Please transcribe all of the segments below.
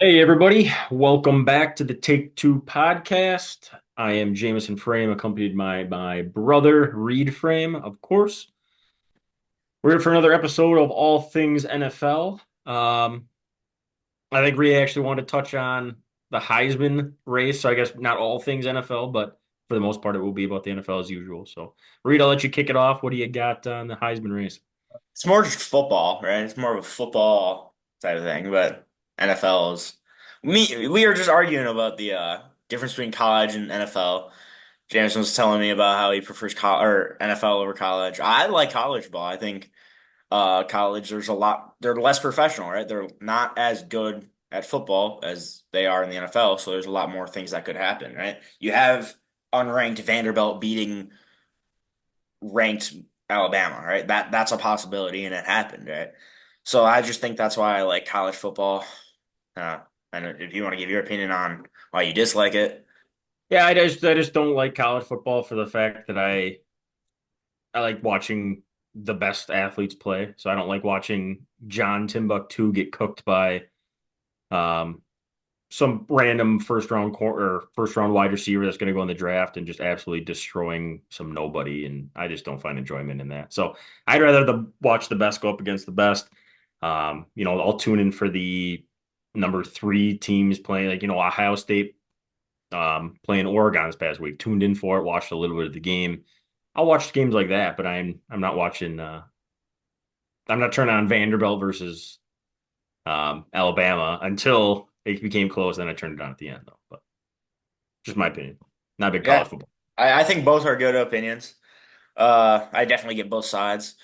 Hey everybody, welcome back to the Take Two podcast. I am Jameson Frame, accompanied by my brother Reed Frame, of course. We're here for another episode of All Things NFL. I think Reed actually wanted to touch on the Heisman race, so I guess not all things NFL, but for the most part, it will be about the NFL as usual. So, Reed, I'll let you kick it off. What do you got on the Heisman race? It's more just football, right? It's more of a football type of thing, but NFL is we are just arguing about the difference between college and NFL. Jameson was telling me about how he prefers NFL over college. I like college ball. I think college they're less professional, right? They're not as good at football as they are in the NFL, so there's a lot more things that could happen, right? You have unranked Vanderbilt beating ranked Alabama, right? That's a possibility, and it happened, right? So I just think that's why I like college football. Uh, and if you want to give your opinion on why you dislike it, Yeah, I just don't like college football for the fact that I like watching the best athletes play. So I don't like watching John Timbuktu get cooked by um, some random first round wide receiver that's going to go in the draft and just absolutely destroying some nobody. And I just don't find enjoyment in that. So I'd rather watch the best go up against the best. I'll tune in for the number three teams playing, like, Ohio State playing Oregon this past week. Tuned in for it, watched a little bit of the game. I'll watch games like that, but I'm not watching. I'm not turning on Vanderbilt versus Alabama until it became close. Then I turned it on at the end, though. But just my opinion. Not big yeah, college football. I think both are good opinions. I definitely get both sides.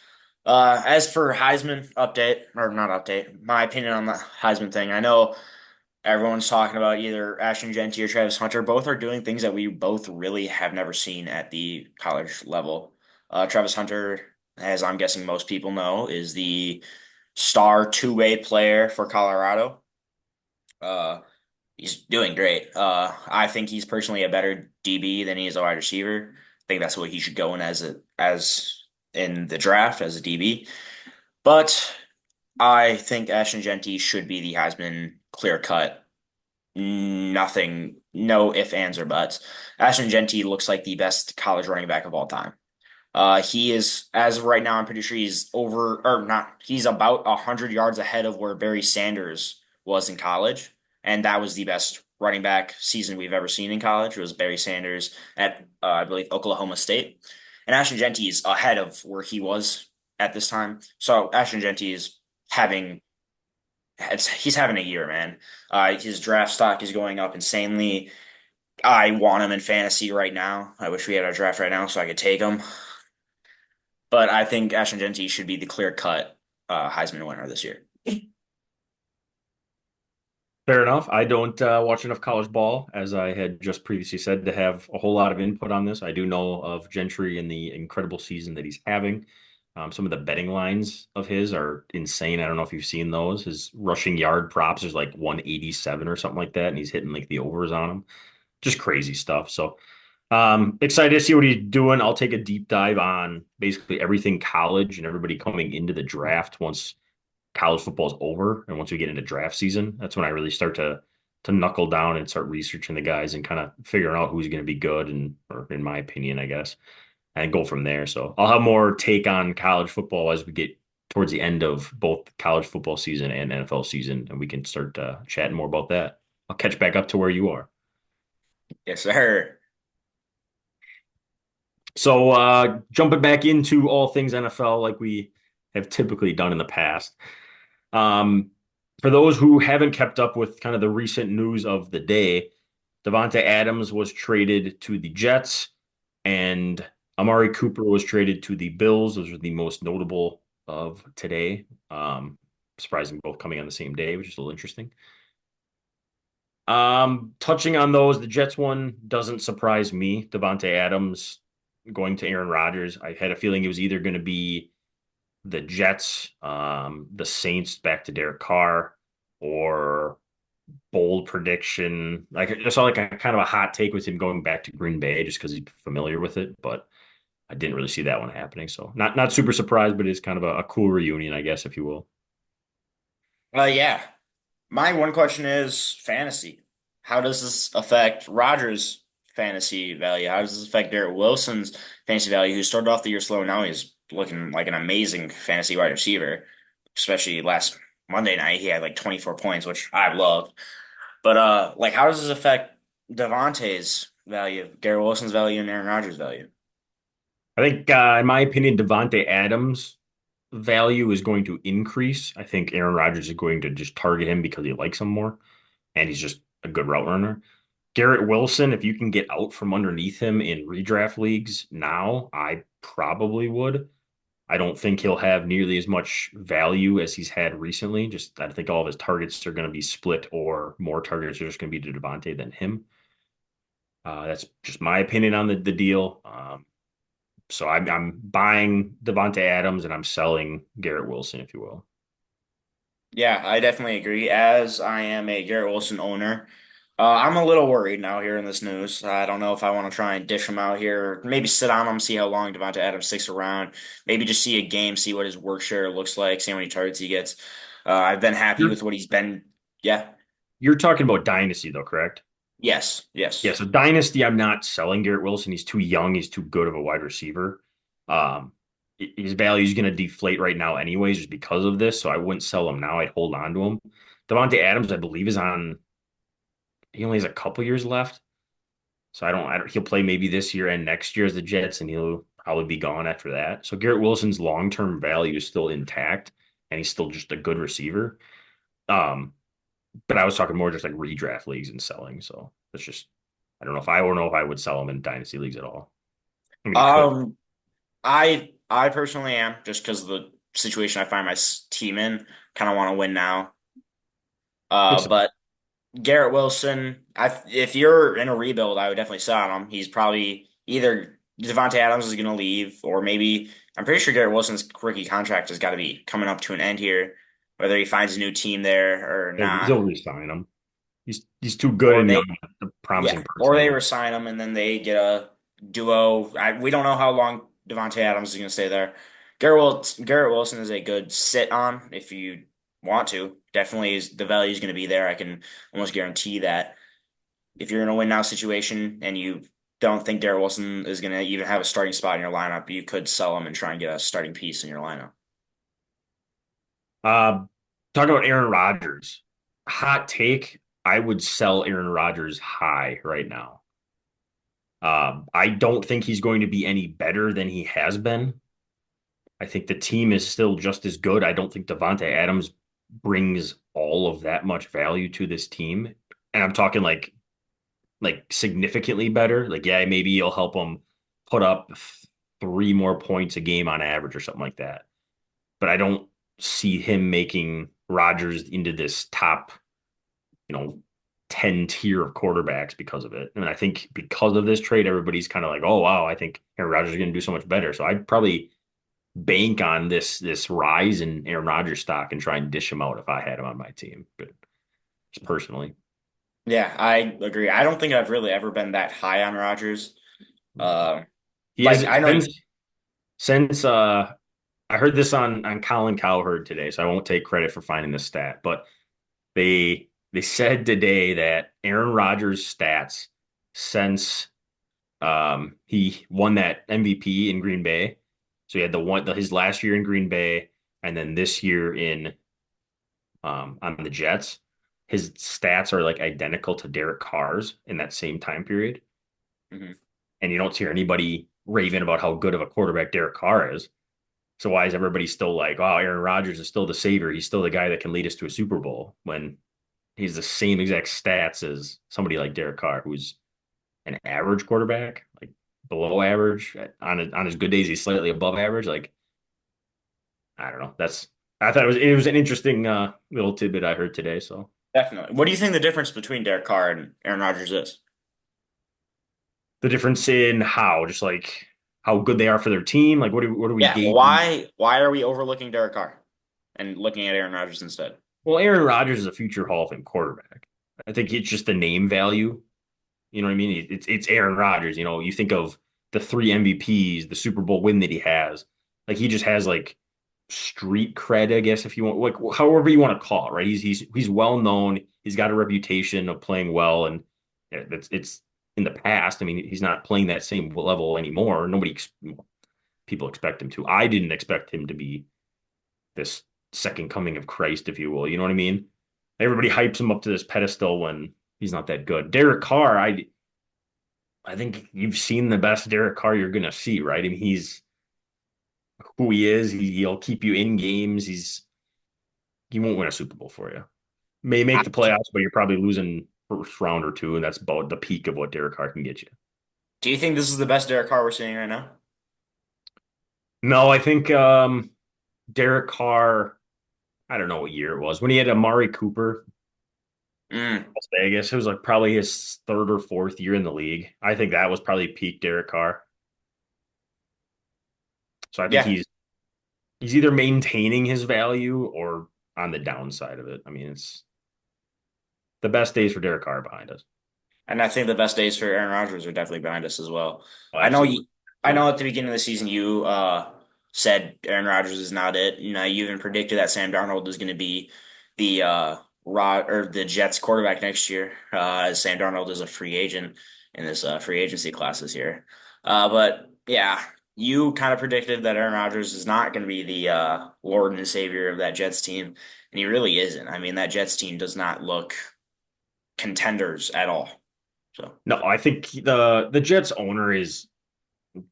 As for Heisman update or not update, my opinion on the Heisman thing, I know everyone's talking about either Ashton Genty or Travis Hunter. Both are doing things that we both really have never seen at the college level. Travis Hunter, as I'm guessing most people know, is the star two-way player for Colorado. Uh, he's doing great. I think he's personally a better DB than he is a wide receiver. I think that's what he should go in as in the draft as a DB. But I think Ashton Genty should be the Heisman clear cut. Nothing, no ifs, ands, or buts. Ashton Genty looks like the best college running back of all time. He is, as of right now, I'm pretty sure he's over, or not, he's about 100 yards ahead of where Barry Sanders was in college. And that was the best running back season we've ever seen in college. It was Barry Sanders at, I believe, Oklahoma State. And Ashton Genty is ahead of where he was at this time. So Ashton Genty is having he's having a year, man. His draft stock is going up insanely. I want him in fantasy right now. I wish we had our draft right now so I could take him. But I think Ashton Genty should be the clear cut Heisman winner this year. Fair enough. I don't watch enough college ball, as I had just previously said, to have a whole lot of input on this. I do know of Gentry and the incredible season that he's having. Some of the betting lines of his are insane. I don't know if you've seen those. His rushing yard props is like 187 or something like that, and he's hitting like the overs on them. Just crazy stuff. So excited to see what he's doing. I'll take a deep dive on basically everything college and everybody coming into the draft once college football is over and once we get into draft season. That's when I really start to knuckle down and start researching the guys and kind of figuring out who's going to be good and, or in my opinion, I guess, and go from there. So I'll have more take on college football as we get towards the end of both college football season and NFL season, and we can start chatting more about that. I'll catch back up to where you are. Yes, sir. So jumping back into all things NFL, like we have typically done in the past. Um, for those who haven't kept up with kind of the recent news of the day, Devontae Adams was traded to the Jets, and Amari Cooper was traded to the Bills. Those are the most notable of today. Surprising, both coming on the same day, which is a little interesting. Touching on those, the Jets one doesn't surprise me. Devontae Adams going to Aaron Rodgers. I had a feeling it was either going to be the Jets, the Saints back to Derek Carr, or bold prediction. Like I saw like a kind of a hot take with him going back to Green Bay just because he's familiar with it, but I didn't really see that one happening. So not super surprised, but it's kind of a cool reunion, I guess, if you will. Yeah. My one question is fantasy. How does this affect Rodgers' fantasy value? How does this affect Garrett Wilson's fantasy value, who started off the year slow? Now he's looking like an amazing fantasy wide receiver, especially last Monday night. He had like 24 points, which I love. But like how does this affect Devontae's value, Garrett Wilson's value, and Aaron Rodgers' value? I think, in my opinion, Devontae Adams' value is going to increase. I think Aaron Rodgers is going to just target him because he likes him more, and he's just a good route runner. Garrett Wilson, if you can get out from underneath him in redraft leagues now, I probably would. I don't think he'll have nearly as much value as he's had recently. Just I think all of his targets are going to be split, or more targets are just going to be to Devontae than him. That's just my opinion on the deal. So I'm buying Devontae Adams and I'm selling Garrett Wilson, if you will. Yeah, I definitely agree. As I am a Garrett Wilson owner, I'm a little worried now hearing this news. I don't know if I want to try and dish him out here, or maybe sit on him, see how long Devonta Adams sticks around, maybe just see a game, see what his work share looks like, see how many targets he gets. I've been happy You're with what he's been. Yeah, you're talking about Dynasty though, correct? yes, Yeah, yes. so Dynasty, I'm not selling Garrett Wilson. He's too young. He's too good of a wide receiver. Um, his value is going to deflate right now, anyways, just because of this. So I wouldn't sell him now. I'd hold on to him. Devontae Adams, I believe, is on. He only has a couple years left, so I don't. He'll play maybe this year and next year as the Jets, and he'll probably be gone after that. So Garrett Wilson's long term value is still intact, and he's still just a good receiver. Um, but I was talking more just like redraft leagues and selling. So that's just I don't know if I would sell him in dynasty leagues at all. I mean, you could. Um, I personally am just because of the situation I find my team in. Kind of want to win now. Makes sense. But Garrett Wilson, if you're in a rebuild, I would definitely sit on him. He's probably either Devontae Adams is going to leave, or maybe I'm pretty sure Garrett Wilson's rookie contract has got to be coming up to an end here, whether he finds a new team there or not, They'll re-sign him. He's too good or and they young, a yeah, promising or they personality. resign him and then they get a duo. We don't know how long Devontae Adams is going to stay there. Garrett Wilson is a good sit on if you want to. Definitely, the value is going to be there. I can almost guarantee that. If you're in a win now situation and you don't think Darrell Wilson is going to even have a starting spot in your lineup, you could sell him and try and get a starting piece in your lineup. Uh, Talking about Aaron Rodgers, hot take. I would sell Aaron Rodgers high right now. I don't think he's going to be any better than he has been. I think the team is still just as good. I don't think Devontae Adams brings all of that much value to this team. And I'm talking like significantly better. Like, yeah, maybe he'll help them put up three more points a game on average or something like that. But I don't see him making Rodgers into this top, you know, 10 tier of quarterbacks because of it. And I think because of this trade, everybody's kind of like, oh wow, I think Aaron Rodgers is going to do so much better. So I'd probably bank on this rise in Aaron Rodgers stock and try and dish him out if I had him on my team. But just personally, Yeah, I agree. I don't think I've really ever been that high on Rodgers. Uh, he has like I know, since I heard this on Colin Cowherd today, so I won't take credit for finding this stat, but they said today that Aaron Rodgers' stats since he won that MVP in Green Bay. So he had his last year in Green Bay, and then this year in on the Jets. His stats are like identical to Derek Carr's in that same time period, Mhm. and you don't hear anybody raving about how good of a quarterback Derek Carr is. So why is everybody still like, oh, Aaron Rodgers is still the savior? He's still the guy that can lead us to a Super Bowl when he's the same exact stats as somebody like Derek Carr, who's an average quarterback, like below average. On his good days, he's slightly above average. Like, I don't know. I thought it was an interesting little tidbit I heard today. So Definitely. What do you think the difference between Derek Carr and Aaron Rodgers is? the difference in just like how good they are for their team, like what do we Yeah, gain? why are we overlooking Derek Carr and looking at Aaron Rodgers instead? Well, Aaron Rodgers is a future Hall of Fame quarterback. I think it's just the name value. You know what I mean? It's Aaron Rodgers. You know, you think of the three MVPs, the Super Bowl win that he has. Like he just has like street cred, I guess, if you want, like however you want to call it, right? He's well known. He's got a reputation of playing well, and it's in the past. I mean, he's not playing that same level anymore. People expect him to. I didn't expect him to be this second coming of Christ, if you will. You know what I mean? Everybody hypes him up to this pedestal when he's not that good. Derek Carr, I think you've seen the best Derek Carr you're gonna see, right? I mean, he's who he is. He'll keep you in games. He won't win a Super Bowl for you. May make the playoffs, but you're probably losing first round or two, and that's about the peak of what Derek Carr can get you. Do you think this is the best Derek Carr we're seeing right now? No, I think Derek Carr. I don't know what year it was when he had Amari Cooper, Mm, Las Vegas. It was like probably his third or fourth year in the league. I think that was probably peak Derek Carr. So I think yeah. he's either maintaining his value or on the downside of it. I mean, it's the best days for Derek Carr behind us. And I think the best days for Aaron Rodgers are definitely behind us as well. Oh, I know absolutely. you, I know at the beginning of the season you said Aaron Rodgers is not it. You know, you even predicted that Sam Darnold is going to be the Rod or the Jets quarterback next year. As Sam Darnold is a free agent in this free agency class this year. But yeah, you kind of predicted that Aaron Rodgers is not going to be the Lord and Savior of that Jets team, and he really isn't. I mean, that Jets team does not look contenders at all. So. No, I think the Jets owner is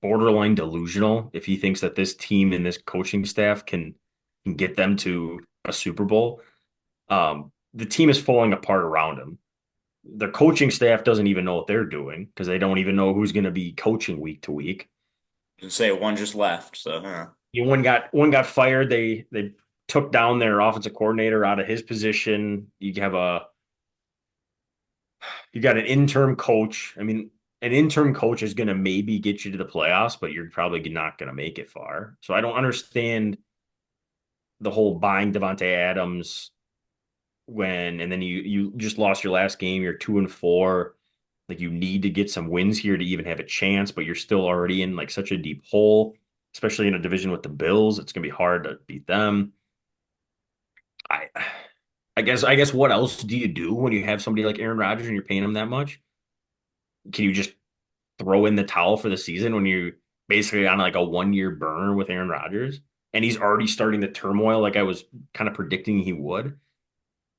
borderline delusional if he thinks that this team and this coaching staff can get them to a Super Bowl. The team is falling apart around him. Their coaching staff doesn't even know what they're doing because they don't even know who's going to be coaching week to week. Say one just left. So, huh. One got fired. They took down their offensive coordinator out of his position. You got an interim coach. I mean, an interim coach is going to maybe get you to the playoffs, but you're probably not going to make it far. So I don't understand the whole buying Devontae Adams and then you just lost your last game. You're 2-4. Like you need to get some wins here to even have a chance, but you're still already in like such a deep hole, especially in a division with the Bills. It's gonna be hard to beat them. I I guess what else do you do when you have somebody like Aaron Rodgers and you're paying him that much? Can you just throw in the towel for the season when you're basically on like a 1 year burner with Aaron Rodgers and he's already starting the turmoil like I was kind of predicting he would?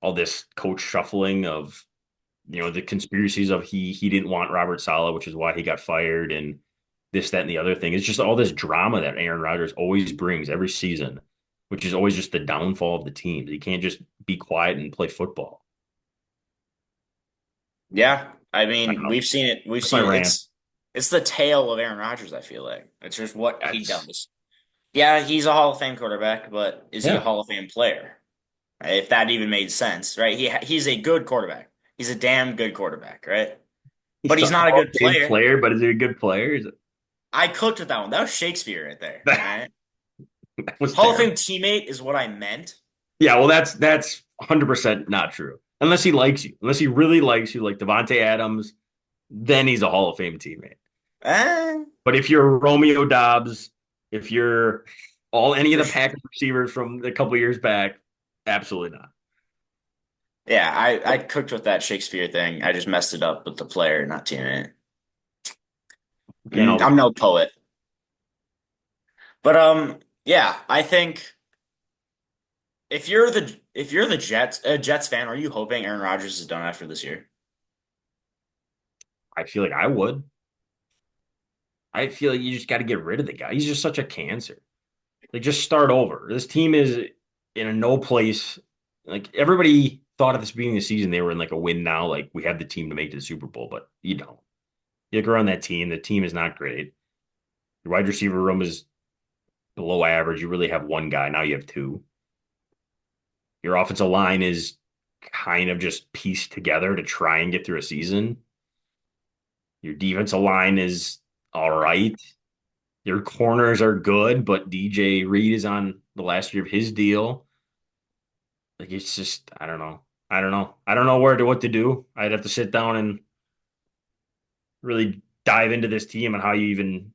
All this coach shuffling of the conspiracies of he didn't want Robert Saleh, which is why he got fired, and this, that, and the other thing. It's just all this drama that Aaron Rodgers always brings every season, which is always just the downfall of the team. He can't just be quiet and play football. Yeah. I I don't mean, know. we've seen it. We've That's my seen it. rant. It's the tale of Aaron Rodgers, I feel like. It's just what he That's does. Yeah, he's a Hall of Fame quarterback, but is he a yeah. Hall of Fame player? If that even made sense, right? He's a good quarterback. He's a damn good quarterback, right? He's But a he's not a Hall good of Fame player. player, but is he a good player? I cooked with that one. That was Shakespeare right there. All right. That was Hall of Fame terrible. teammate is what I meant. Yeah, well, that's 100% not true. Unless he likes you, unless he really likes you, like Devontae Adams, then he's a Hall of Fame teammate. Eh, But if you're Romeo Dobbs, if you're any of for the sure. Packers receivers from a couple years back, absolutely not. Yeah, I cooked with that Shakespeare thing. I just messed it up with the player, not teammate. Can't always. I'm no poet. But yeah, I think if you're the Jets fan, are you hoping Aaron Rodgers is done after this year? I feel like I would. I feel like you just got to get rid of the guy. He's just such a cancer. Like, just start over. This team is in a no place. Like, everybody thought at the beginning of the season they were in like a win now. Like, we have the team to make the Super Bowl, but you don't. You look around that team. The team is not great. Your wide receiver room is below average. You really have one guy. Now you have two. Your offensive line is kind of just pieced together to try and get through a season. Your defensive line is all right. Your corners are good, but DJ Reed is on the last year of his deal. Like it's just, I don't know. I don't know. I don't know what to do. I'd have to sit down and really dive into this team and how you even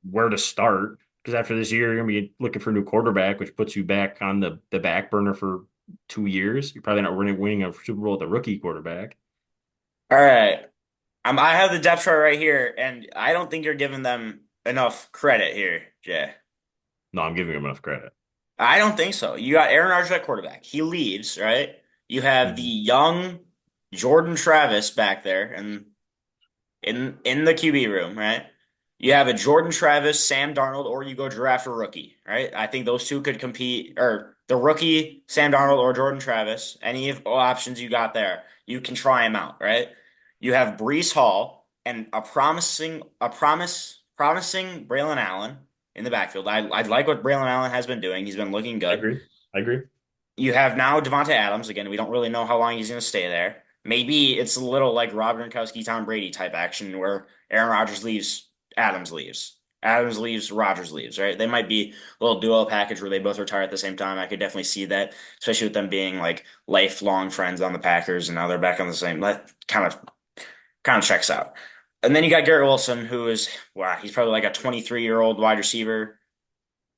where to start. Because after this year, you're gonna be looking for a new quarterback, which puts you back on the back burner for 2 years. You're probably not winning a Super Bowl with a rookie quarterback. All right. I have the depth chart right here, and I don't think you're giving them enough credit here, Jay. No, I'm giving him enough credit. I don't think so. You got Aaron Rodgers at quarterback. He leaves, right? You have the Mhm. young Jordan Travis back there, and in the QB room, right? You have a Jordan Travis, Sam Darnold, or you go draft a rookie, right? I think those two could compete, or the rookie, Sam Darnold or Jordan Travis, any of options you got there, you can try them out, right? You have Brees Hall and promising Braylon Allen in the backfield. I like what Braylon Allen has been doing. He's been looking I good. agree. I agree. You have now Devontae Adams. Again, we don't really know how long he's going to stay there. Maybe it's a little like Rob Gronkowski, Tom Brady type action where Aaron Rodgers leaves, Adams leaves. Adams leaves, Rodgers leaves, right? They might be a little duo package where they both retire at the same time. I could definitely see that, especially with them being like lifelong friends on the Packers and now they're back on the same. That kind of checks out. And then you got Garrett Wilson, who is wow, he's probably like a 23-year-old wide receiver.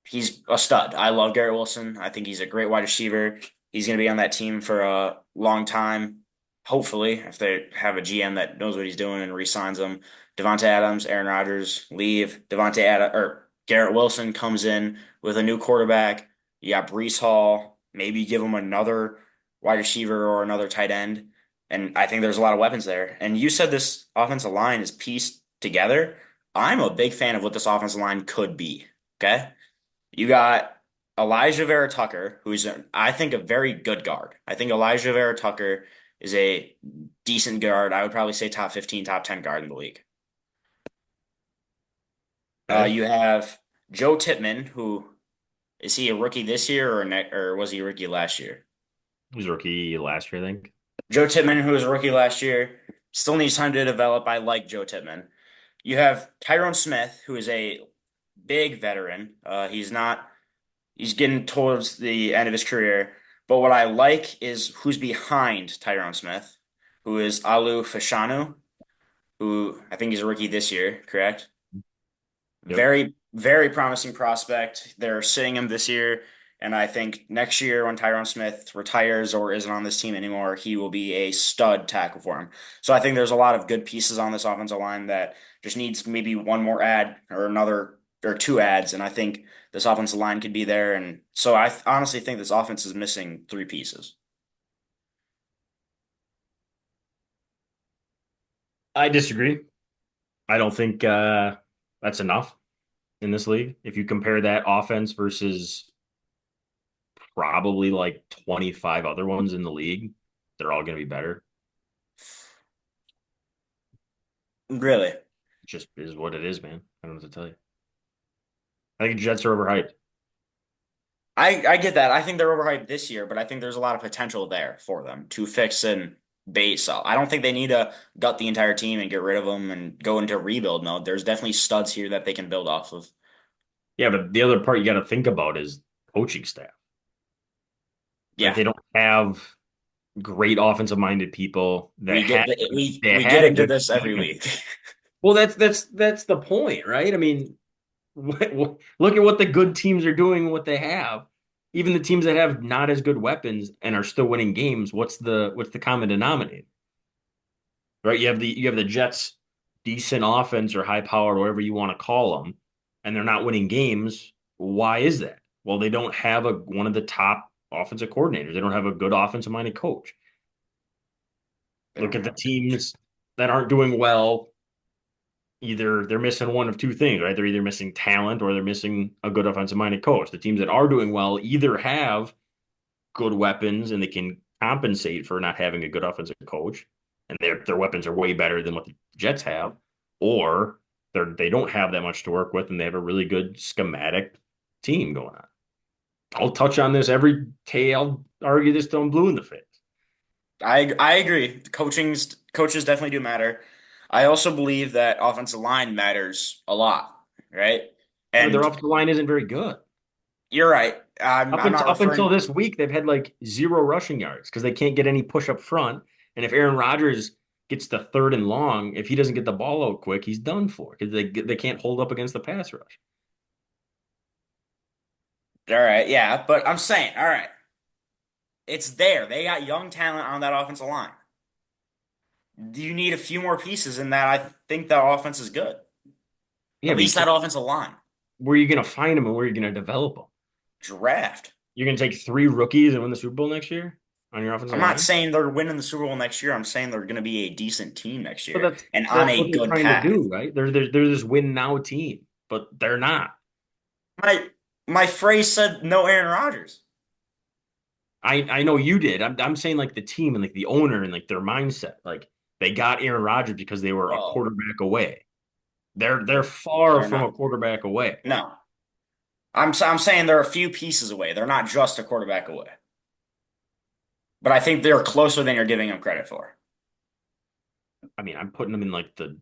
He's a stud. I love Garrett Wilson. I think he's a great wide receiver. He's going to be on that team for a long time. Hopefully, if they have a GM that knows what he's doing and re-signs him. Devontae Adams, Aaron Rodgers leave. Devontae Adams or Garrett Wilson comes in with a new quarterback. You got Brees Hall. Maybe give him another wide receiver or another tight end. And I think there's a lot of weapons there. And you said this offensive line is pieced together. I'm a big fan of what this offensive line could be. Okay. You got Elijah Vera Tucker, who's, I think, a very good guard. I think Elijah Vera Tucker is a decent guard. I would probably say top 15, top 10 guard in the league. Okay. You have Joe Tippmann, who is he a rookie this year or was he a rookie last year? He was a rookie last year, I think. Joe Tippmann, who was a rookie last year, still needs time to develop. I like Joe Tippmann. You have Tyrone Smith, who is a big veteran. He's getting towards the end of his career. But what I like is who's behind Tyrone Smith, who is Alu Fashanu, who I think he's a rookie this year, correct? Yep. Very, very promising prospect. They're sitting him this year. And I think next year, when Tyrone Smith retires or isn't on this team anymore, he will be a stud tackle for him. So I think there's a lot of good pieces on this offensive line that just needs maybe one more ad or another or two ads. And I think this offensive line could be there. And so honestly think this offense is missing three pieces. I disagree. I don't think that's enough in this league. If you compare that offense versus probably like 25 other ones in the league, they're all going to be better. Really. It just is what it is, man. I don't know what to tell you. I think Jets are overhyped. I get that. I think they're overhyped this year, but I think there's a lot of potential there for them to fix and base up. I don't think they need to gut the entire team and get rid of them and go into rebuild mode. There's definitely studs here that they can build off of. Yeah, but the other part you got to think about is coaching staff. Like Yeah, they don't have great offensive minded people that we get had they we had get a into good this every defense. week. Well, that's the point, right? I mean, look at what the good teams are doing, what they have. Even the teams that have not as good weapons and are still winning games, what's the common denominator? Right? You have the Jets decent offense or high powered, whatever you want to call them, and they're not winning games. Why is that? Well, they don't have a one of the top offensive coordinators. They don't have a good offensive minded coach. They Look don't at the have. teams that aren't doing well. Either they're missing one of two things, right? They're either missing talent or they're missing a good offensive minded coach. The teams that are doing well either have good weapons and they can compensate for not having a good offensive coach, and their weapons are way better than what the Jets have, or they don't have that much to work with and they have a really good schematic team going on. I'll touch on this every day. I'll argue this till I'm blue in the face. I agree. Coaches definitely do matter. I also believe that offensive line matters a lot, right? Yeah, but their And offensive line isn't very good. you're right. Up I'm until not up until referring. this week, they've had like zero rushing yards because they can't get any push up front. And if Aaron Rodgers gets to third and long, if he doesn't get the ball out quick, he's done for because they can't hold up against the pass rush. All right, yeah, but I'm saying, all right, it's there. They got young talent on that offensive line. Do you need a few more pieces in that? I think that offense is good. Yeah, At but you least that can't. offensive line. Where are you going to find them and where are you going to develop them? Draft. You're going to take three rookies and win the Super Bowl next year on your offensive I'm not line? saying they're winning the Super Bowl next year. I'm saying they're going to be a decent team next But year that's and on that's what a they're good trying to path. do, right? They're this win now team, but they're not. My my phrase said no Aaron Rodgers. I know you did. I'm saying like the team and like the owner and like their mindset. Like they got Aaron Rodgers because they were a Bro, quarterback away. They're far they're from not. a quarterback away. No. I'm saying they're a few pieces away. They're not just a quarterback away. But I think they're closer than you're giving them credit for. I mean, I'm putting them in like the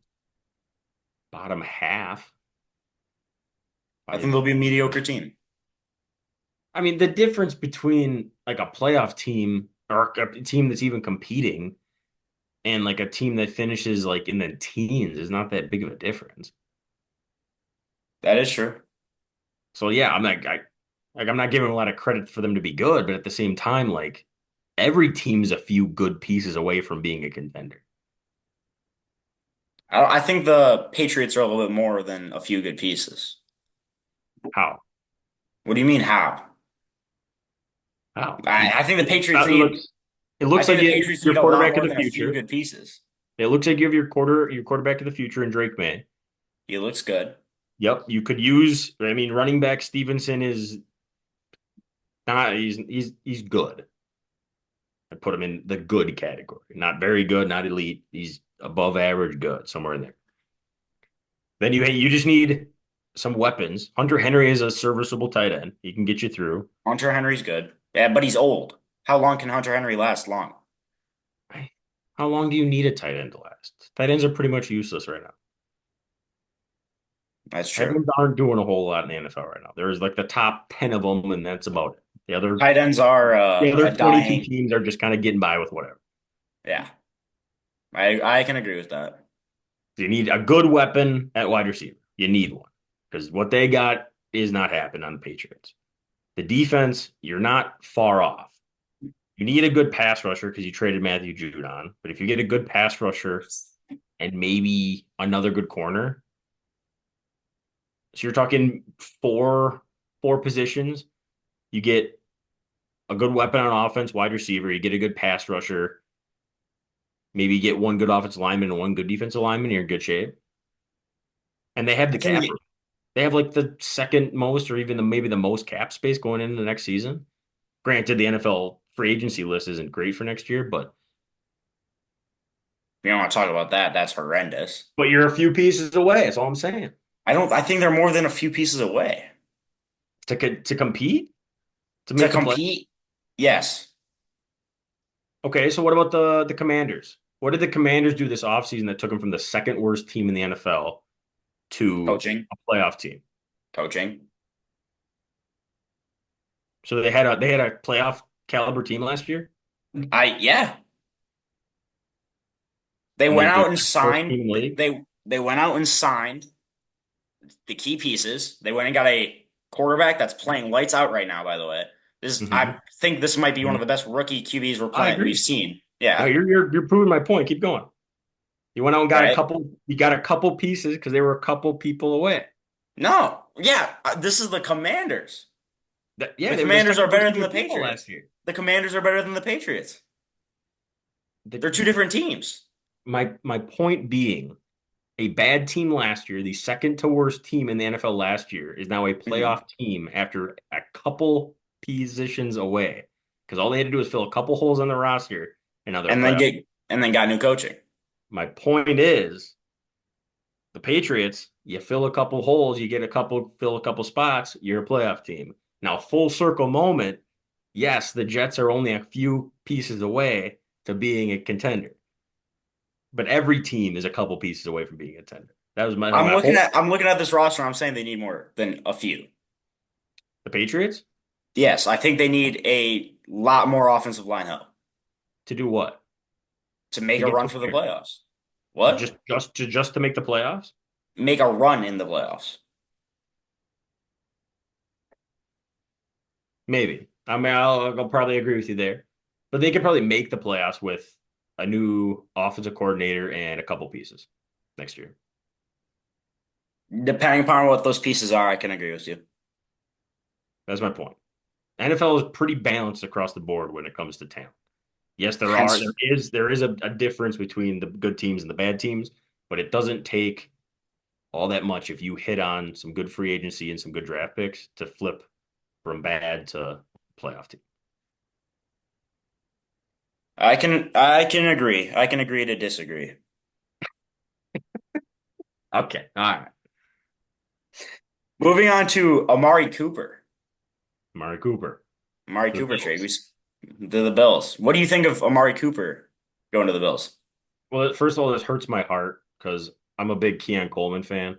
bottom half. I think they'll be a mediocre team. I mean, the difference between like a playoff team or a team that's even competing and like a team that finishes like in the teens is not that big of a difference. That is true. So yeah, I'm not giving a lot of credit for them to be good, but at the same time, like every team's a few good pieces away from being a contender. I think the Patriots are a little bit more than a few good pieces. How? What do you mean how? How? I think the Patriots It need. looks it I looks think like the you have Patriots your need a lot quarterback of more the than a few future. good pieces. It looks like you have your quarterback of the future in Drake May. He looks good. Yep, you could use. I mean, running back Stevenson is not. He's good. I put him in the good category. Not very good, not elite. He's above average good, somewhere in there. Then you just need some weapons. Hunter Henry is a serviceable tight end. He can get you through. Hunter Henry's good. Yeah, but he's old. How long can Hunter Henry last long? How long do you need a tight end to last? Tight ends are pretty much useless right now. That's Tight true. ends aren't doing a whole lot in the NFL right now. There's like the top 10 of them, and that's about it. Tight ends are The a other 22 dying. teams are just kind of getting by with whatever. Yeah, I can agree with that. You need a good weapon at wide receiver. You need one because what they got is not happening on the Patriots. The defense, you're not far off. You need a good pass rusher because you traded Matthew Judon. But if you get a good pass rusher and maybe another good corner, so you're talking four positions. You get a good weapon on offense, wide receiver. You get a good pass rusher. Maybe you get one good offensive lineman and one good defensive lineman. You're in good shape. And they have I the cap think room. They have like the second most, or even maybe the most cap space going into the next season. Granted, the NFL free agency list isn't great for next year, we don't want to talk about that. That's horrendous. but you're a few pieces away. That's all I'm saying. I don't. I think they're more than a few pieces away To compete, to to make the play. compete. Yes, Okay, so what about the Commanders? What did the Commanders do this offseason that took them from the second worst team in the NFL to coaching, a playoff team? coaching. So they had a playoff caliber team last year, Yeah. They and went they're out and second worst signed. team in the league. They went out and signed the key pieces. They went and got a quarterback that's playing lights out right now. By the way, I Hmm. think this might be one of Hmm. the best rookie QBs I we've agree. seen. No, Yeah, you're proving my point. Keep going. You went out and got a right. couple. You got a couple pieces because they were a couple people away. No, yeah, this is the Commanders. Yeah, The they were the Commanders are second worst better team than the in football last Patriots. year. The Commanders are better than the Patriots. The, They're two different teams. my point being, a bad team last year, the second to worst team in the NFL last year, is now a Mhm. playoff team after a couple positions away. Because all they had to do was fill a couple holes on the roster, and now they're a And then playoff. got new coaching. My point is, the Patriots, you fill a couple holes, fill a couple spots, you're a playoff team. Now, full circle moment, yes, the Jets are only a few pieces away to being a contender, but every team is a couple pieces away from being a contender. That was my whole. I'm looking at this roster. I'm saying they need more than a few. The Patriots Yes, I think they need a lot more offensive line help to do what? to make To a get run to for the where? playoffs. What? Just to make the playoffs? Make a run in the playoffs. Maybe. I mean, I'll probably agree with you there. But they could probably make the playoffs with a new offensive coordinator and a couple pieces next year. Depending upon what those pieces are, I can agree with you. That's my point. NFL is pretty balanced across the board when it comes to talent. Yes, Hence, there is a difference between the good teams and the bad teams, but it doesn't take all that much if you hit on some good free agency and some good draft picks to flip from bad to playoff team. I can agree. I can agree to disagree. Okay. All right. Moving on to Amari Cooper. Amari Cooper Amari for the Cooper trade. Bills. The Bills. What do you think of Amari Cooper going to the Bills? Well, first of all, this hurts my heart because I'm a big Keon Coleman fan,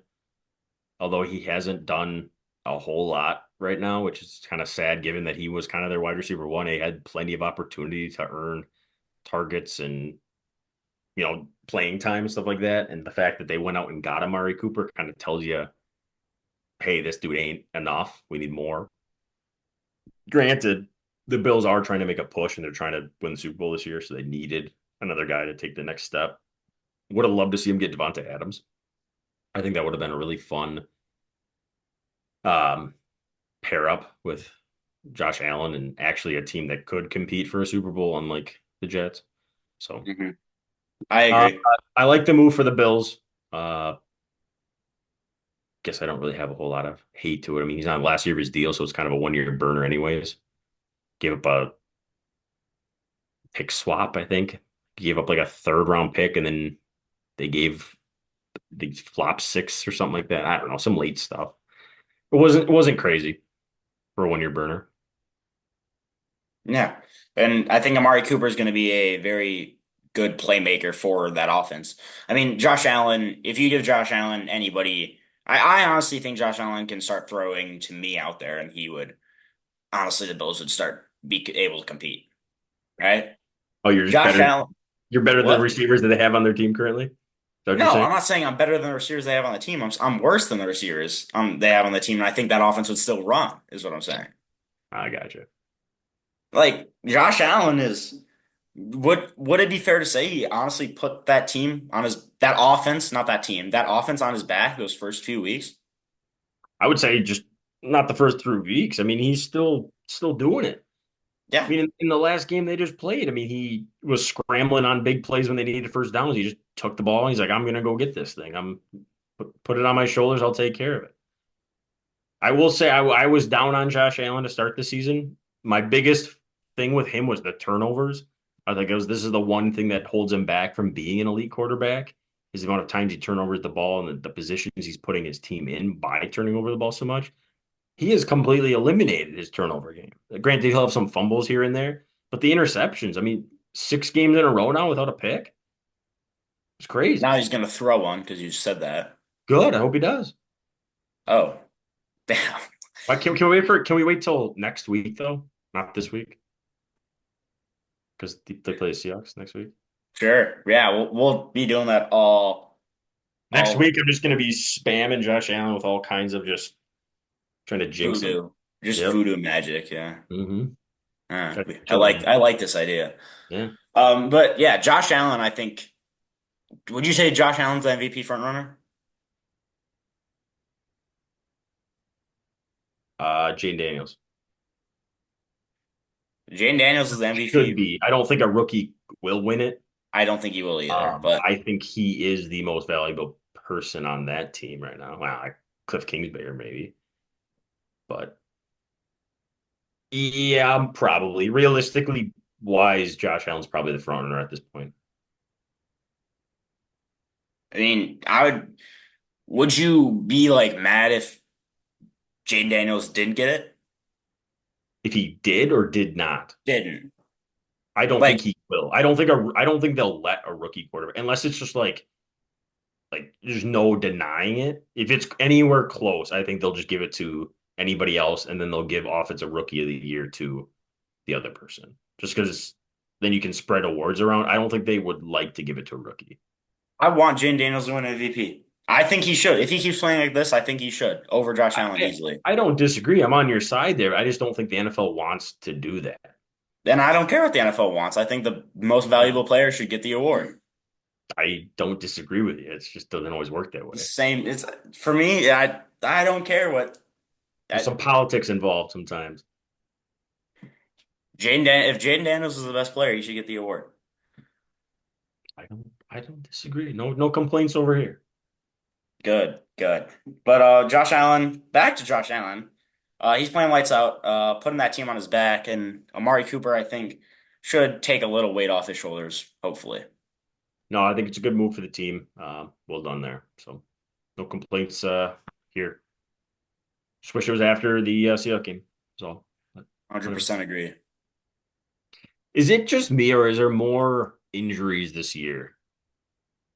although he hasn't done a whole lot right now, which is kind of sad given that he was kind of their wide receiver one. He had plenty of opportunity to earn targets and playing time and stuff like that. And the fact that they went out and got Amari Cooper kind of tells you, hey, this dude ain't enough. We need more. Granted, the Bills are trying to make a push and they're trying to win the Super Bowl this year, so they needed another guy to take the next step. Would have loved to see him get Devonta Adams. I think that would have been a really fun um, pair up with Josh Allen and actually a team that could compete for a Super Bowl, unlike the Jets. So Hmm. I uh, agree. I like the move for the Bills. Uh, guess I don't really have a whole lot of hate to it. I mean, he's on last year of his deal, so it's kind of a 1 year burner, anyways. Gave up a pick swap, I think. Gave up like a third round pick, and then they gave the flop six or something like that. I don't know, some late stuff. It wasn't crazy for a 1 year burner. Yeah. And I think Amari Cooper is going to be a very good playmaker for that offense. I mean, Josh Allen, if you give Josh Allen anybody, I honestly think Josh Allen can start throwing to me out there and he would, honestly, the Bills would start be able to compete, right? Oh, you're just Josh better. Allen, You're better than the what? receivers that they have on their team currently. Is that what you're No, saying? I'm not saying I'm better than the receivers they have on the team. I'm worse than the receivers they have on the team, and I think that offense would still run, is what I'm saying. I got you. Like Josh Allen is would it be fair to say he honestly put that team on his that offense, not that team, that offense on his back those first few weeks? I would say just not the first 3 weeks. I mean, he's still doing it. I Yeah. mean, in the last game they just played, I mean, he was scrambling on big plays when they needed first downs. He just took the ball and he's like, I'm gonna go get this thing. I'm put it on my shoulders. I'll take care of it. I will say I was down on Josh Allen to start the season. My biggest thing with him was the turnovers. I think this is the one thing that holds him back from being an elite quarterback is the amount of times he turnovers the ball and the positions he's putting his team in by turning over the ball so much. He has completely eliminated his turnover game. Granted, he'll have some fumbles here and there, but the interceptions, I mean, 6 games in a row now without a pick. It's Now crazy. he's gonna throw one because you said that. Good. I hope he does. Oh, damn. Why can we wait till next week though? Not this week because they play the Seahawks next week. Sure. Yeah, we'll be doing that all Next week, I'm just going to be spamming Josh Allen with all kinds of just trying to jinx him. voodoo. Just Yep. voodoo magic, yeah. Try to I kill like him. I like this idea. Yeah. But yeah, Josh Allen, I think would you say Josh Allen's the MVP front runner? Jane Daniels Jane Daniels is the should MVP. be. I don't think a rookie will win it. I don't think he will either, but I think he is the most valuable person on that team right now. Wow, Cliff Kingsbury maybe, but yeah, probably realistically wise, Josh Allen's probably the front runner at this point. I mean, would you be like mad if Jane Daniels didn't get it? If he did or did not, Didn't. I don't think Like, he will. I don't think they'll let a rookie quarterback unless it's just like there's no denying it. If it's anywhere close, I think they'll just give it to anybody else, and then they'll give offensive rookie of the year to the other person. Just because then you can spread awards around. I don't think they would like to give it to a rookie. I want Jane Daniels to win MVP. I think he should. If he keeps playing like this, I think he should over Josh Allen I, easily. I don't disagree. I'm on your side there. I just don't think the NFL wants to do that. And I don't care what the NFL wants. I think the most valuable player should get the award. I don't disagree with you. It just doesn't always work that way. Same. It's for me. I don't care what There's I, some politics involved sometimes. If Jaden Daniels is the best player, he should get the award. I don't disagree. No complaints over here. Good, good. But Josh Allen, back to Josh Allen. He's playing lights out, putting that team on his back, and Amari Cooper, I think, should take a little weight off his shoulders, hopefully. No, I think it's a good move for the team. Well done there. So no complaints here. Just wish it was after the Seattle game. So, whatever. 100% agree. Is it just me, or is there more injuries this year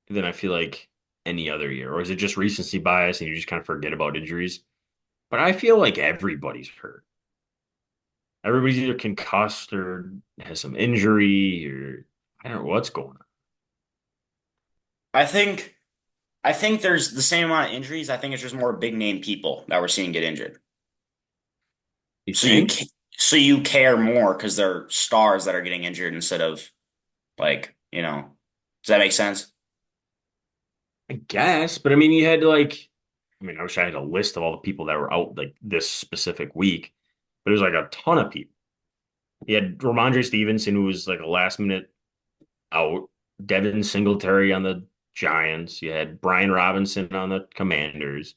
than I feel like any other year? Or is it just recency bias and you just kind of forget about injuries? But I feel like everybody's hurt. Everybody's either concussed or has some injury, or I don't know what's going on. I think I think there's the same amount of injuries. I think it's just more big name people that we're seeing get injured. You So you think? ca- so you care more because they're stars that are getting injured instead of like, does that make sense? I guess, but I mean, you had to like, I mean, I wish I had a list of all the people that were out like this specific week, but it was like a ton of people. You had Ramondre Stevenson, who was like a last minute out, Devin Singletary on the Giants. You had Brian Robinson on the Commanders.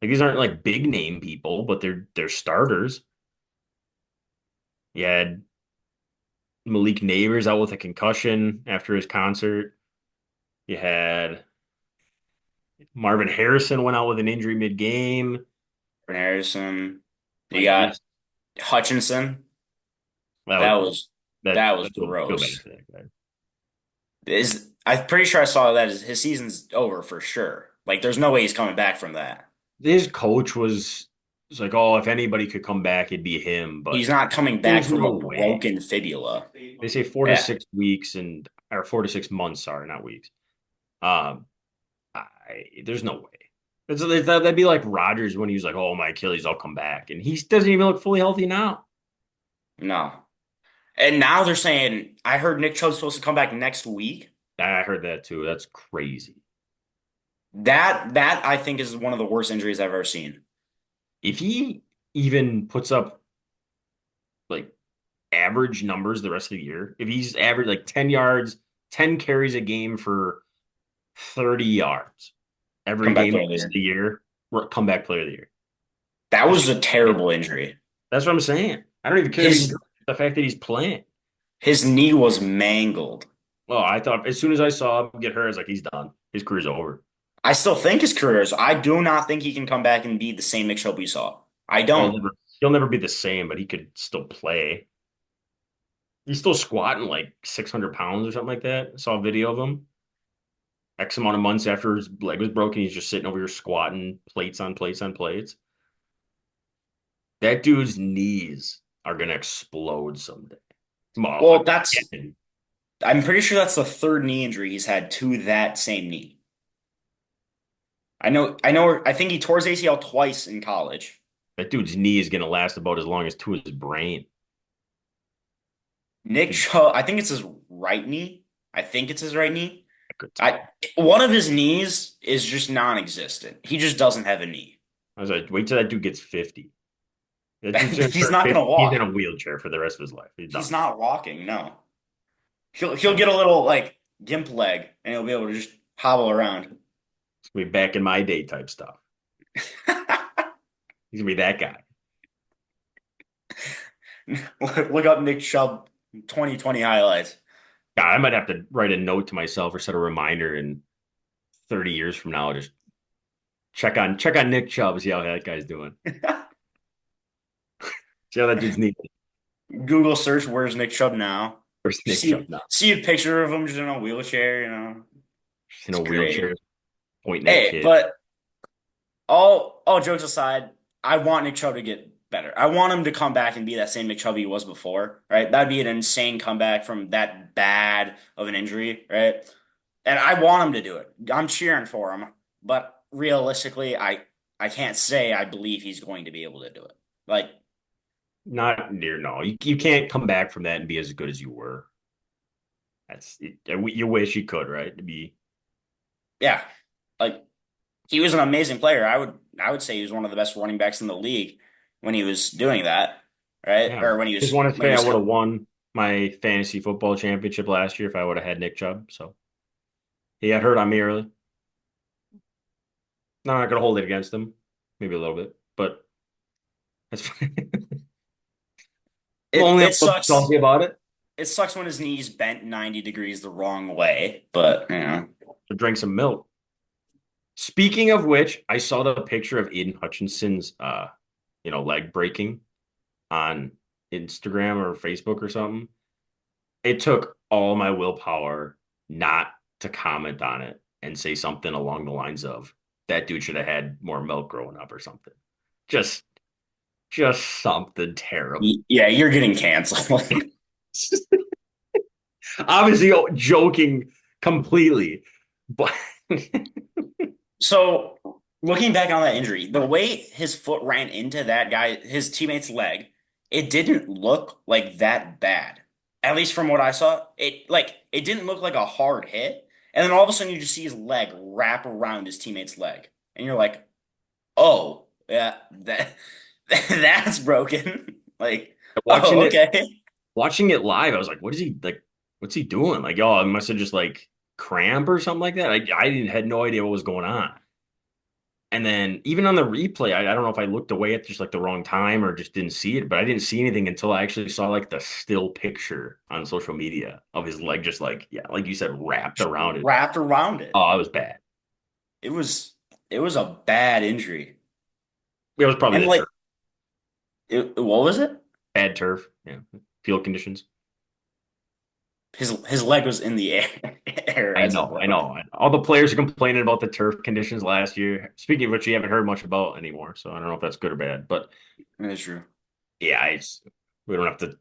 Like these aren't like big name people, but they're starters. You had Malik Neighbors out with a concussion after his concert. You had Marvin Harrison went out with an injury mid-game. Harrison, you Like got this, Hutchinson. that That was was that. that was I feel bad gross. for that guy. I'm pretty sure I saw that his season's over for sure. Like, there's no way he's coming back from that. His coach was like, "Oh, if anybody could come back, it'd be him." He's But not coming back there's from a no way. broken fibula. They say four to Yeah, six weeks and or 4 to 6 months. Sorry, not weeks. Um, there's no way. That'd be like Rodgers when he was like, "Oh, my Achilles, I'll come back," and he doesn't even look fully healthy now. no. And now they're saying I heard Nick Chubb's supposed to come back next week. I heard that too. That's crazy. That I think is one of the worst injuries I've ever seen. If he even puts up like average numbers the rest of the year, if he's average like 10 yards, 10 carries a game for 30 yards every Comeback game player of the the rest of year. the year, we're comeback player of the year. That That's was just a terrible injury. that's what I'm saying. I don't even care if he's His good. The fact that he's playing. his knee was mangled. Oh, I thought as soon as I saw him get hurt, I was like, he's done. His career's over. I still think his career is. I do not think he can come back and be the same Nick Chubb we saw. I Oh, don't. he'll never be the same, but he could still play. He's still squatting like 600 pounds or something like that. I saw a video of him. X amount of months after his leg was broken, he's just sitting over here squatting plates on plates on plates. That dude's knees are gonna explode someday. Well, Well, again, I'm pretty sure that's the third knee injury he's had to that same knee. I think he tore his ACL twice in college. that dude's knee is gonna last about as long as to his brain. Nick Chubb, I think it's his right knee. I think it's his right knee. I could I tell. One of his knees is just non-existent. He just doesn't have a knee. I was like, wait till that dude gets 50. That dude's gonna He's turn not 50. gonna He's in walk. a wheelchair for the rest of his life. He's He's done. not walking, no. He'll So get a little like gimp leg and he'll be able to just hobble around. it's gonna be back in my day type stuff. He's gonna be that guy. Look up Nick Chubb 2020 highlights. God, I might have to write a note to myself or set a reminder in 30 years from now. Just check on Nick Chubb, see how that guy's doing. See how that dude's neat. Google search where's Nick Chubb now? Where's Nick Chubb now? See a picture of him just in a wheelchair. Just in It's a great. wheelchair pointing at Hey, kids. but all jokes aside, I want Nick Chubb to get better. I want him to come back and be that same Nick Chubb he was before, right? That'd be an insane comeback from that bad of an injury, right? And I want him to do it. I'm cheering for him, but realistically, I can't say I believe he's going to be able to do it. Like, Not near. No, you can't come back from that and be as good as you were. You wish you could, right? To be yeah, like he was an amazing player. I would say he was one of the best running backs in the league when he was doing that, right? yeah. Or Just want to when he say I was would have won my fantasy football championship last year if I would have had Nick Chubb. So he got hurt on me early. No, I'm not gonna hold it against him. Maybe a little bit, but that's fine. I'm it only a it little sucks. salty about it. It sucks when his knees bent 90 degrees the wrong way, but To drink some milk. Speaking of which, I saw the picture of Aiden Hutchinson's leg breaking on Instagram or Facebook or something. It took all my willpower not to comment on it and say something along the lines of that dude should have had more milk growing up or something. Just just something terrible. yeah, you're getting canceled. Obviously joking completely, but So, looking back on that injury, the way his foot ran into that guy, his teammate's leg, it didn't look like that bad. At least from what I saw, it didn't look like a hard hit. And then all of a sudden you just see his leg wrap around his teammate's leg. And you're like, "Oh, yeah, that that's broken." Like, watching "Oh, it okay." watching it live, I was like, what is he like? What's he doing? Like, oh, it must have just like cramp or something like that. I didn't had no idea what was going on. And then even on the replay, I don't know if I looked away at just like the wrong time or just didn't see it, but I didn't see anything until I actually saw like the still picture on social media of his leg just like, yeah, like you said, wrapped around it. Wrapped around it. Oh, it was bad. It was it was a bad injury. It was probably And the like turf. what was it? Bad turf. Yeah. Field conditions. His leg was in the air I as it know, I broke. know. All the players are complaining about the turf conditions last year. Speaking of which, you haven't heard much about anymore, so I don't know if that's good or bad. But That's true. yeah, we don't have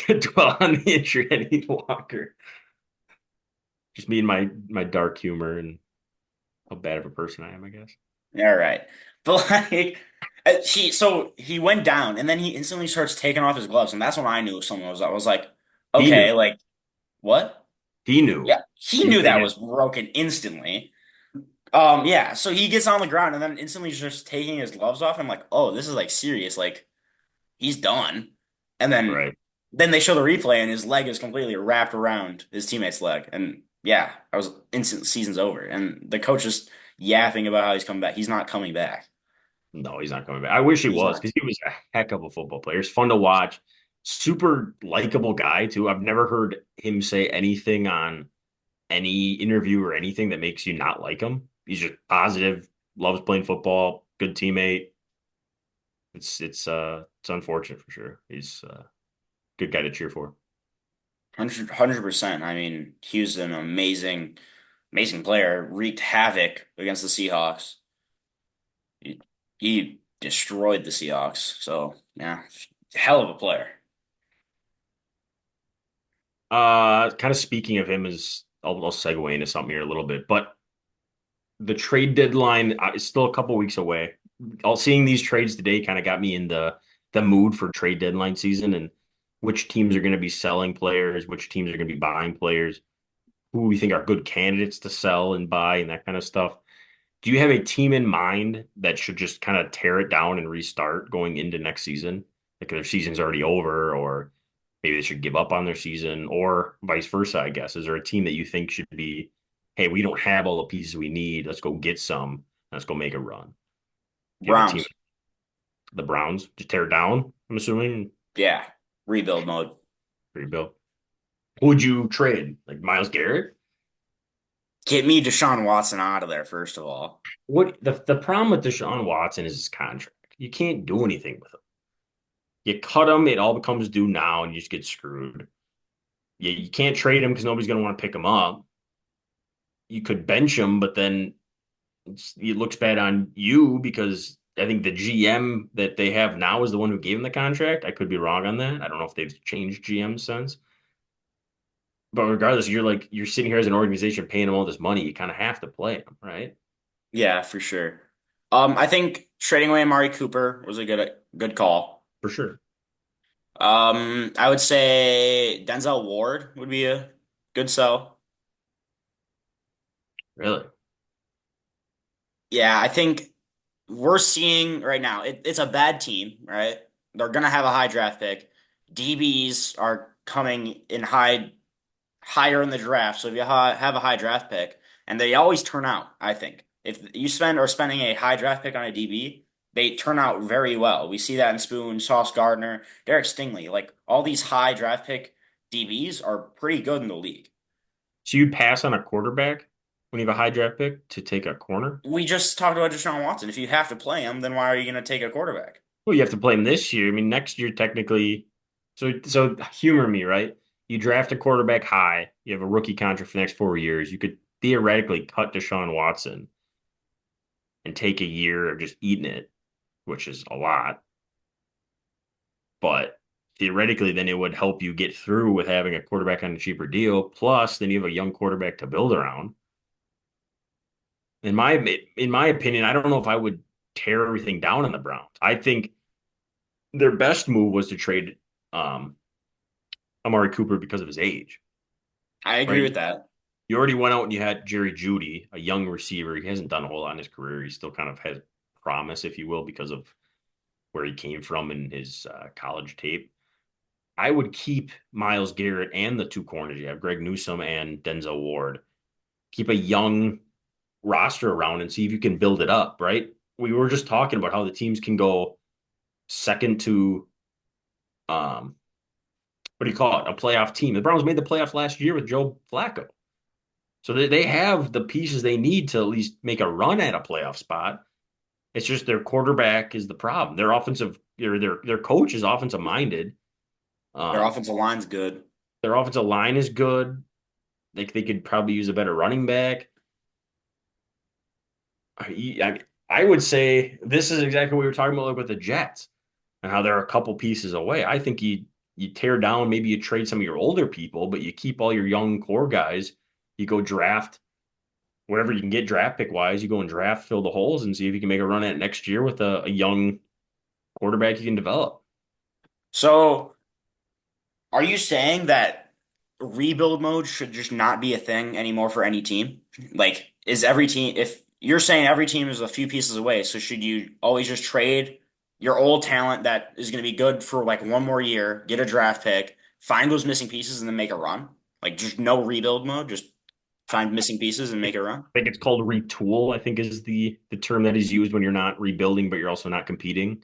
to dwell on the injury any longer. Just me and my dark humor and how bad of a person I am, I guess. All right. But like he went down and then he instantly starts taking off his gloves, and that's when I knew someone was. I was like, He knew. okay, like what? He knew. Yeah, he He was knew that taking was it. broken instantly. Yeah, so he gets on the ground and then instantly just taking his gloves off. I'm like, oh, this is like serious. Like he's done. And Right. then they show the replay and his leg is completely wrapped around his teammate's leg. And yeah, I was instant season's over. And the coach is yapping about how he's coming back. He's not coming back. No, he's not coming back. I wish he He's was not. because he was a heck of a football player. He's fun to watch. Super likable guy too. I've never heard him say anything on any interview or anything that makes you not like him. He's just positive, loves playing football, good teammate. It's unfortunate for sure. He's a good guy to cheer for. 100%. I mean, he was an amazing player, wreaked havoc against the Seahawks. He destroyed the Seahawks. So, yeah, hell of a player. Kind of speaking of him is I'll segue into something here a little bit, but the trade deadline is still a couple weeks away. All seeing these trades today kind of got me in the mood for trade deadline season and which teams are going to be selling players, which teams are going to be buying players, who we think are good candidates to sell and buy, and that kind of stuff. Do you have a team in mind that should just kind of tear it down and restart going into next season? Like their season's already over, or maybe they should give up on their season, or vice versa, I guess. Is there a team that you think should be, hey, we don't have all the pieces we need. Let's go get some. Let's go make a run. Do you have a team, Browns. the Browns, just tear it down? I'm assuming Yeah, rebuild mode. rebuild. Who would you trade? Like Miles Garrett? Get me Deshaun Watson out of there, first of all. What the problem with Deshaun Watson is his contract. You can't do anything with him. You cut him, it all becomes due now, and you just get screwed. You can't trade him because nobody's going to want to pick him up. You could bench him, but then it looks bad on you because I think the GM that they have now is the one who gave him the contract. I could be wrong on that. I don't know if they've changed GM since. But regardless, you're sitting here as an organization paying him all this money. You kind of have to play him, right? Yeah, for sure. I think trading away Amari Cooper was a good call. For sure. I would say Denzel Ward would be a good sell. Really. Yeah, I think we're seeing right now it's a bad team, right? They're gonna have a high draft pick. DBs are coming in higher in the draft. So if you have a high draft pick, and they always turn out, I think. If you spending a high draft pick on a DB, they turn out very well. We see that in Spoon, Sauce Gardner, Derek Stingley. Like all these high draft pick DBs are pretty good in the league. So you pass on a quarterback when you have a high draft pick to take a corner? We just talked about Deshaun Watson. If you have to play him, then why are you going to take a quarterback? Well, you have to play him this year. I mean, next year technically. So humor me, right? You draft a quarterback high. You have a rookie contract for the next 4 years. You could theoretically cut Deshaun Watson and take a year of just eating it, which is a lot. But theoretically, then it would help you get through with having a quarterback on a cheaper deal. Plus, then you have a young quarterback to build around. In my in my opinion, I don't know if I would tear everything down on the Browns. I think their best move was to trade um, Amari Cooper because of his age, I agree right? with that. You already went out and you had Jerry Jeudy, a young receiver. He hasn't done a whole lot in his career. He still kind of has promise, if you will, because of where he came from in his college tape. I would keep Myles Garrett and the two corners. You have Greg Newsome and Denzel Ward. Keep a young roster around and see if you can build it up, right? We were just talking about how the teams can go second to um what do you call it? A playoff team. The Browns made the playoffs last year with Joe Flacco. So they have the pieces they need to at least make a run at a playoff spot. It's just their quarterback is the problem. Their coach is offensive minded. Their Um, offensive line's good. their offensive line is good. They could probably use a better running back. I would say this is exactly what we were talking about like with the Jets and how they're a couple pieces away. I think you tear down, maybe you trade some of your older people, but you keep all your young core guys. You go draft whatever you can get draft pick wise. You go and draft, fill the holes, and see if you can make a run at it next year with a young quarterback you can develop. So, are you saying that rebuild mode should just not be a thing anymore for any team? Like, is every team, if you're saying every team is a few pieces away, so should you always just trade your old talent that is going to be good for like one more year, get a draft pick, find those missing pieces, and then make a run? Like, just no rebuild mode, just find missing pieces and I make a run? think it's called retool. I think is the term that is used when you're not rebuilding, but you're also not competing.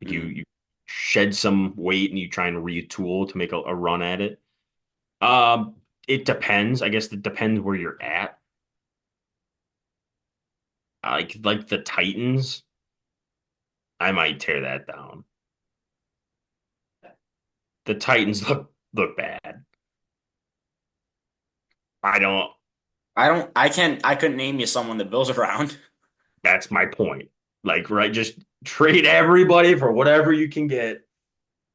Like Mhm. you shed some weight and you try and retool to make a run at it. Um, it depends. I guess it depends where you're at. Like the Titans, I might tear that down. The Titans look bad. I don't. I couldn't name you someone that builds around. That's my point. Like, right, just trade everybody for whatever you can get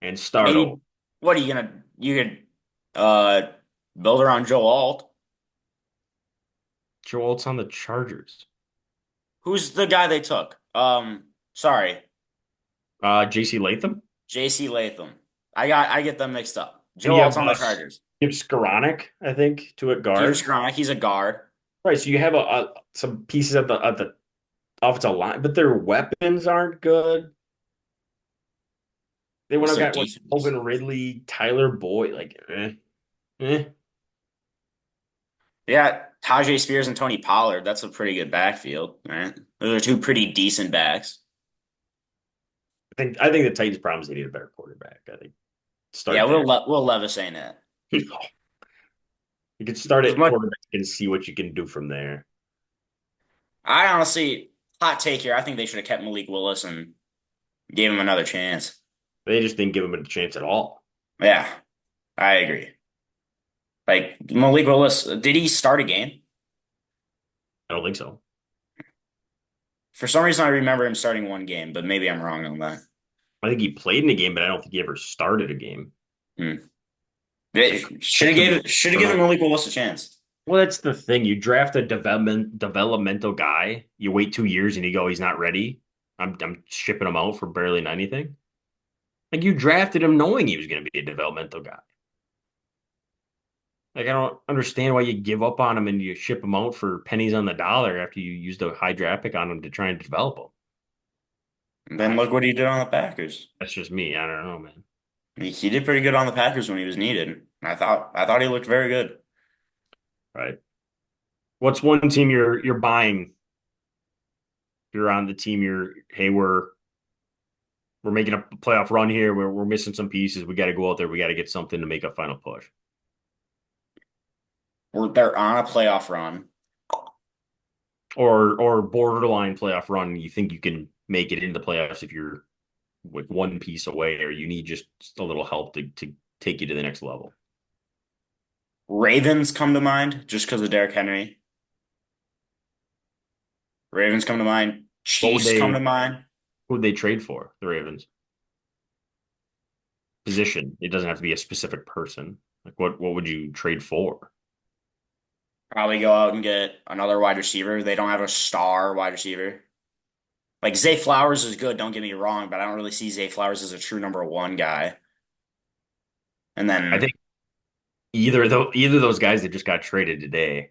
and start over. Maybe, what are you could, uh, build around Joe Alt. Joe Alt's on the Chargers. Who's the guy they took? Sorry, JC Latham. J.C. Latham. I get them mixed up. And Joe you Alt's have on the Chargers. you have Skoranek, I think, to a Peter guard. Skoranek, he's a guard. Right. So you have some pieces at the offensive line, but their weapons aren't good. They went What's and their got what defense? Calvin Ridley, Tyler Boyd, like eh. They got Tajay Spears and Tony Pollard. That's a pretty good backfield, right? Those are two pretty decent backs. I think the Titans' problems they need a better quarterback. I think Yeah, start there. Will Levis saying that. You could start As at much, quarterback and see what you can do from there. I honestly, hot take here. I think they should have kept Malik Willis and gave him another chance. They just didn't give him a chance at all. Yeah, I agree. Like Malik Willis, did he start a game? I don't think so. For some reason, I remember him starting one game, but maybe I'm wrong on that. I think he played in a game, but I don't think he ever started a game. Hmm. I They could be should have I given don't Malik know. Willis a chance. Well, that's the thing. You draft a developmental guy, you wait 2 years and you go, he's not ready. I'm shipping him out for barely anything. Like you drafted him knowing he was going to be a developmental guy. Like I don't understand why you give up on him and you ship him out for pennies on the dollar after you used a high draft pick on him to try and develop him. And then I, look what he did on the Packers. that's just me. I don't know, man. He did pretty good on the Packers when he was needed. I thought he looked very good. Right. What's one team you're buying? You're on the team. Hey, we're making a playoff run here. We're missing some pieces. We got to go out there. We got to get something to make a final push. They're on a playoff run. Or borderline playoff run. You think you can make it into the playoffs if you're with one piece away, or you need just a little help to take you to the next level. Ravens come to mind just because of Derrick Henry. Ravens come to mind. What would Chiefs come to they mind. who would they trade for? The Ravens position. It doesn't have to be a specific person. Like what would you trade for? Probably go out and get another wide receiver. They don't have a star wide receiver. Like Zay Flowers is good, don't get me wrong, but I don't really see Zay Flowers as a true number one guy. And I then think either of those guys that just got traded today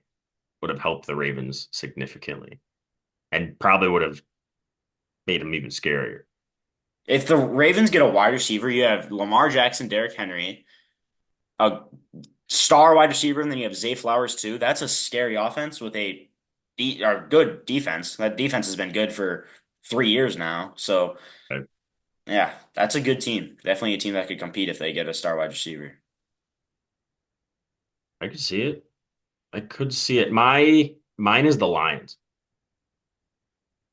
would have helped the Ravens significantly and probably would have made them even scarier. if the Ravens get a wide receiver, you have Lamar Jackson, Derrick Henry, a star wide receiver, and then you have Zay Flowers too. That's a scary offense with or good defense. That defense has been good for 3 years now. So I, yeah, that's a good team. Definitely a team that could compete if they get a star wide receiver. I could see it. I could see it. Mine is the Lions.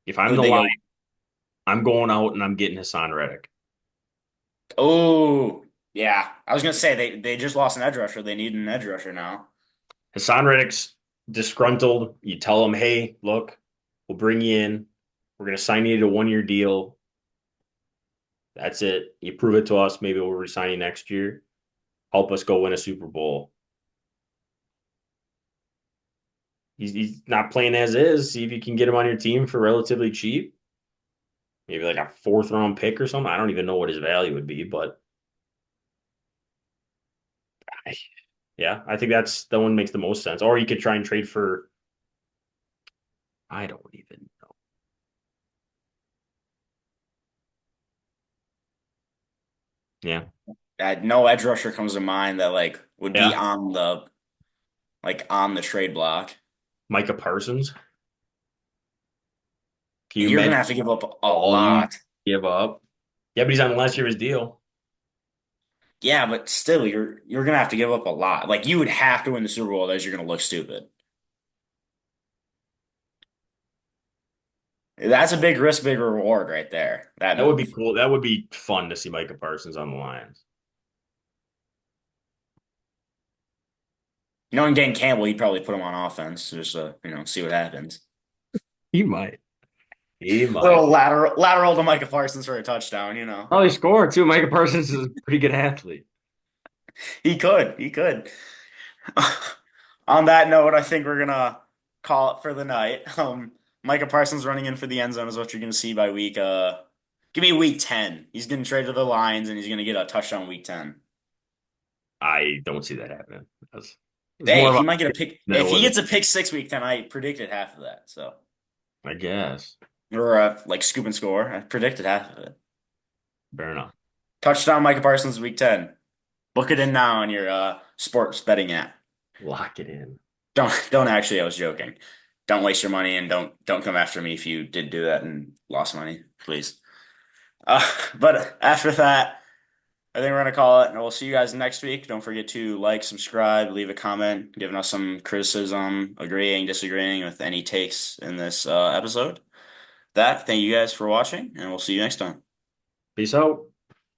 If I'm Who'd the they Lions, go? I'm going out and I'm getting Hassan Reddick. Oh, yeah. I was gonna say they just lost an edge rusher. They need an edge rusher now. Hassan Reddick's disgruntled. You tell him, hey, look, we'll bring you in. We're going to sign you to a 1 year deal. That's it. You prove it to us. Maybe we'll resign you next year. Help us go win a Super Bowl. He's not playing as is. See if you can get him on your team for relatively cheap. Maybe like a fourth round pick or something. I don't even know what his value would be, but yeah, I think that's the one makes the most sense. Or you could try and trade for, I don't even know. Yeah. No edge rusher comes to mind that like would be Yeah. on the trade block. Micah Parsons. Can you You're gonna imagine have to give up a all you lot. give up? Yeah, but he's on the last year of his deal. Yeah, but still, you're gonna have to give up a lot. Like you would have to win the Super Bowl, otherwise you're gonna look stupid. That's a big risk, big reward right there. That That would be move. cool. That would be fun to see Micah Parsons on the Lions. Knowing Dan Campbell, he'd probably put him on offense just see what happens. He might. He might. Little lateral to Micah Parsons for a touchdown. Oh, he scored too. Micah Parsons is a pretty good athlete. He could. On that note, I think we're gonna call it for the night. Micah Parsons running in for the end zone is what you're gonna see by give me week 10. He's gonna trade to the Lions and he's gonna get a touchdown week 10. I don't see that happening. It's more Hey, of he a might get a pick. than it If he was, gets a pick 6 week 10, I predicted half of that. So, I guess. or like scoop and score. I predicted half of it. Fair enough. Touchdown Micah Parsons week 10. Book it in now on your sports betting app. Lock it in. Don't actually, I was joking. Don't waste your money and don't come after me if you did do that and lost money, please. But after that, I think we're gonna call it, and we'll see you guys next week. Don't forget to like, subscribe, leave a comment, giving us some criticism, agreeing, disagreeing with any takes in this episode. Thank you guys for watching, and we'll see you next time. Peace out.